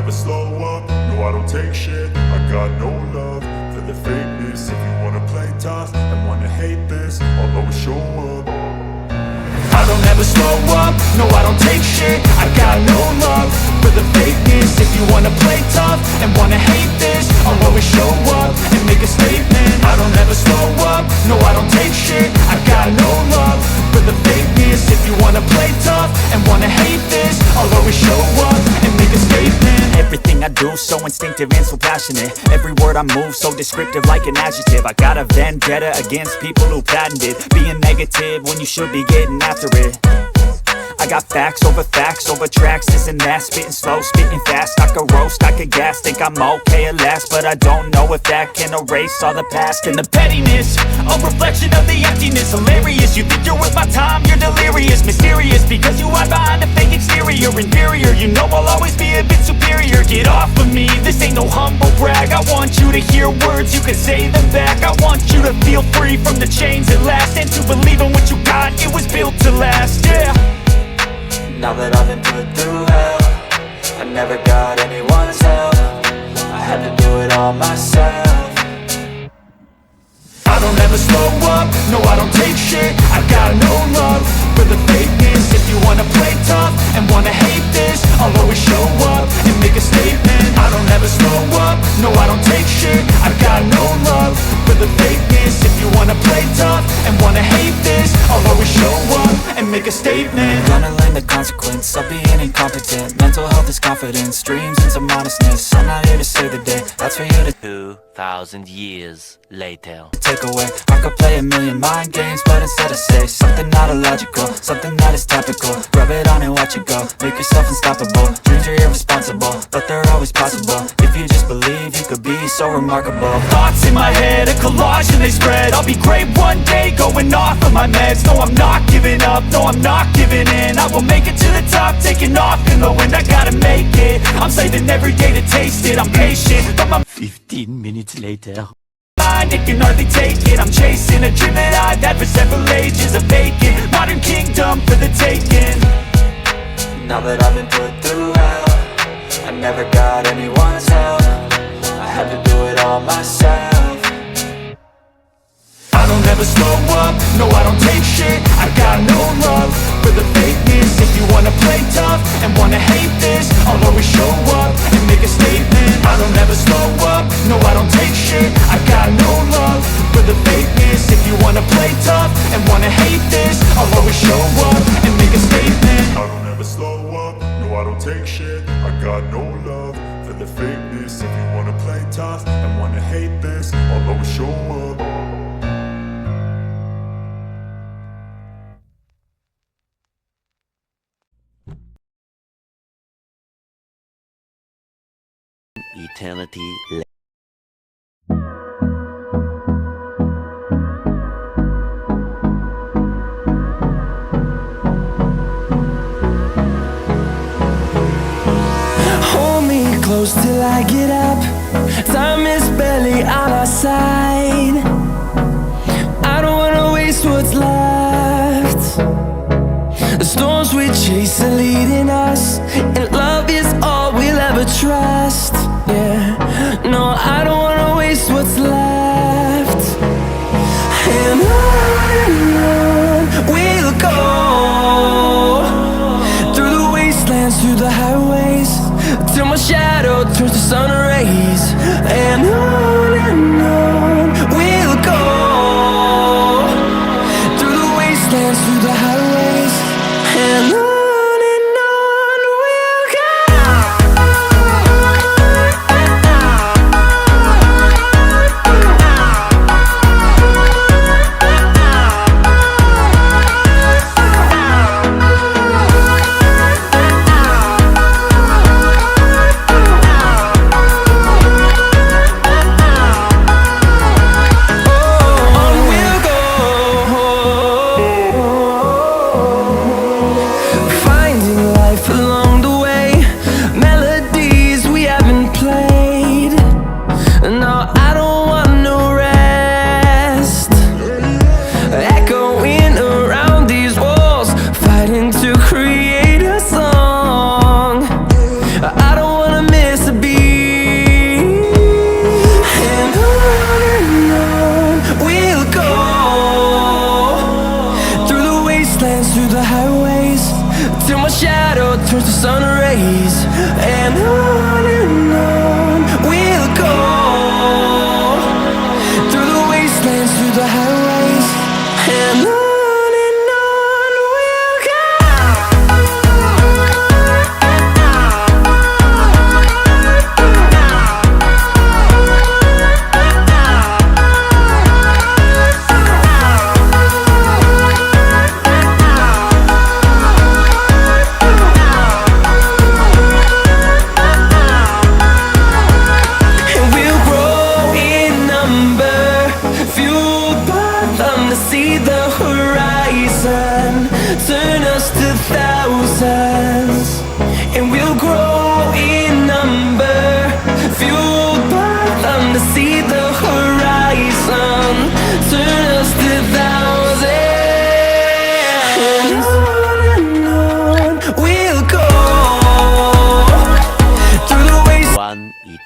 never slow up, no I don't take shit. I got no love for the fakeness. If you wanna play tough and wanna hate this, I'll always show up. I don't ever slow up, no I don't take shit. I got no love for the fakeness. If you wanna play tough and wanna hate this, I'll always show up and make a statement. I don't ever slow up, no I don't take shit. I got no love for the fakeness. If you wanna play tough and wanna hate this, I'll always show up and make a statement. Everything I do so instinctive and so passionate. Every word I move so descriptive like an adjective. I got a vendetta against people who patented being negative when you should be getting after it. I got facts over tracks, this and that. Spitting slow, spitting fast, I could roast, I could gas. Think I'm okay at last, but I don't know if that can erase all the past. And the pettiness, a reflection of the emptiness. Hilarious, you think you're worth my time, you're delirious. Mysterious, because you hide behind a fake exterior. Inferior, you know I'll always be a bit superior. Get off of me, this ain't no humble brag. I want you to hear words, you can say them back. I want you to feel free from the chains at last, and to believe in what you got, it was built to last, yeah. Now that I've been put through hell, I never got anyone's help. I had to do it all myself. I don't ever slow up, no I don't take shit. I got no love for the fakeness. If you wanna play tough and wanna hate this, I'll always show up and make a statement. I don't ever slow up, no I don't take shit. I got no love for the fakeness. If you wanna play tough and wanna hate this, I'll always show up and make a statement. Gonna learn the consequence of being incompetent. Mental health is confidence, dreams and some honestness. I'm not here to save the day, that's for you to 2,000 years later. take away. I could play a million mind games, but instead I say something not illogical, something that is topical. Rub it on and watch it go, make yourself unstoppable. Dreams are irresponsible, but they're always possible. If you just believe, you could be so remarkable. Thoughts in my head, a collage and they spread. I'll be great one day, going off of my meds. No, I'm not giving up, no, I'm not giving in. I will make it to the top, taking off in the wind. I gotta make it, I'm saving every day to taste it. I'm patient, but my 15 minutes later. it can hardly take it. I'm chasing a dream that I've had for several ages. A vacant modern kingdom for the taking. Now that I've been put through hell, I never got anyone's help. I had to do it all myself. I don't ever slow up, no I don't take shit. I got no love for the fakeness. If you wanna play tough and wanna hate this, I'll always show up and make a statement. I don't ever slow up, no I don't take shit. I got no love for the fakeness. If you wanna play tough and wanna hate this, I'll always show up and make a statement. I don't ever slow up, no I don't take shit. I got no love for the fakeness. If you wanna play tough and wanna hate this, I'll always show up. Eternity later. Hold me close till I get up. Time is barely on our side. I don't wanna waste what's left. The storms we chase are leading us, and love is all we'll ever trust. Yeah, no, I don't wanna waste what's left. And on we'll go, through the wastelands, through the highways, till my shadow turns to sun rays. And on we'll go, through the wastelands, through the highways, and on we'll go.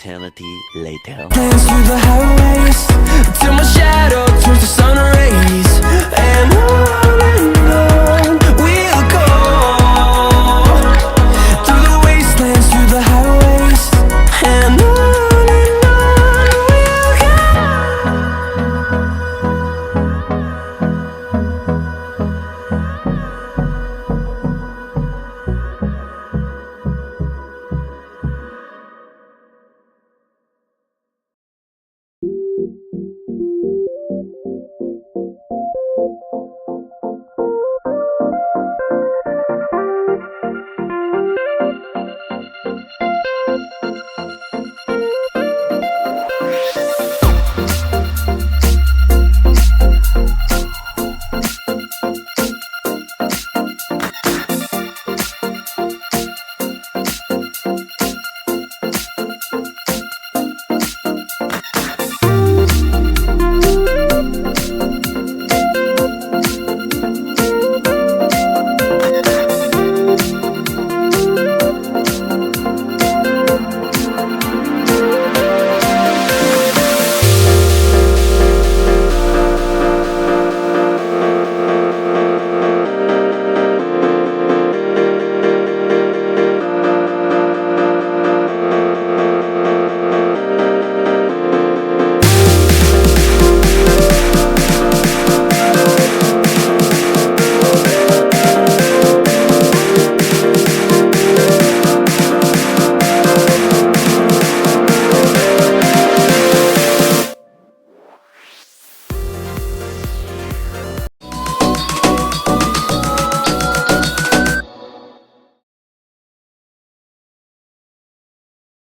eternity later. Dance through the highways till my shadow turns to sun rays. And on